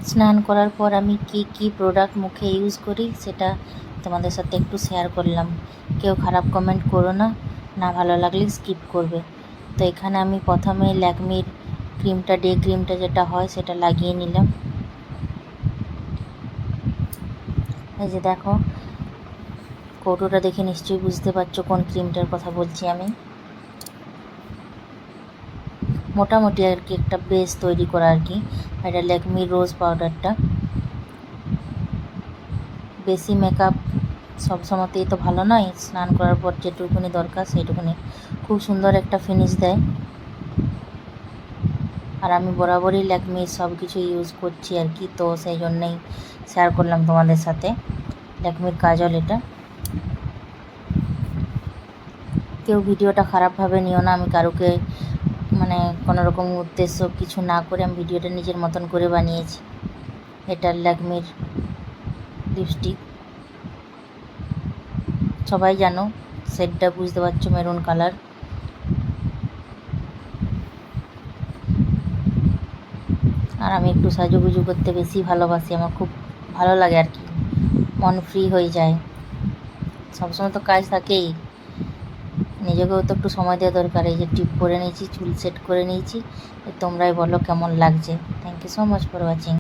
স্নান করার পর আমি কি প্রোডাক্ট মুখে ইউজ করি সেটা তোমাদের সাথে একটু শেয়ার করলাম। কেউ খারাপ কমেন্ট করো না, না ভালো লাগলে স্কিপ করবে। তো এখানে আমি প্রথমে ল্যাকমির ক্রিমটা, ডে ক্রিমটা যেটা হয় সেটা লাগিয়ে নিলাম। এই যে দেখো, কৌটোটা দেখে নিশ্চয়ই বুঝতে পারছো কোন ক্রিমটার কথা বলছি আমি। মোটামুটি আর কি একটা বেস তৈরি করা আর কি। এটা ল্যাকমি রোজ পাউডারটা। বেশি মেকআপ সবসময়তেই তো ভালো নয়, স্নান করার পর যেটুকুনি দরকার সেইটুকুনি। খুব সুন্দর একটা ফিনিশ দেয়। আর আমি বরাবরই ল্যাকমির সব কিছু ইউজ করছি আর কি, তো সেই জন্যই শেয়ার করলাম তোমাদের সাথে। ল্যাকমির কাজল এটা। কেউ ভিডিওটা খারাপভাবে নিও না, আমি কারোকে মানে কোনো রকম উদ্দেশ্য কিছু না করে আমি ভিডিওটা নিজের মতন করে বানিয়েছি। এটা ল্যাকমির লিপস্টিক, সবাই জানো, শেডটা বুঝতে পারছো, মেরুন কালার। আর আমি একটু সাজুগুজু করতে বেশি ভালোবাসি, আমার খুব ভালো লাগে আর কি, মন ফ্রি হয়ে যায়। সবসময় তো কাজ থাকেই, নিজেকেও তো একটু সময় দেওয়া দরকার। এই যে টিপ করে নিয়েছি, চুল সেট করে নিয়েছি, তোমরাই বলো কেমন লাগছে। Thank you so much for watching.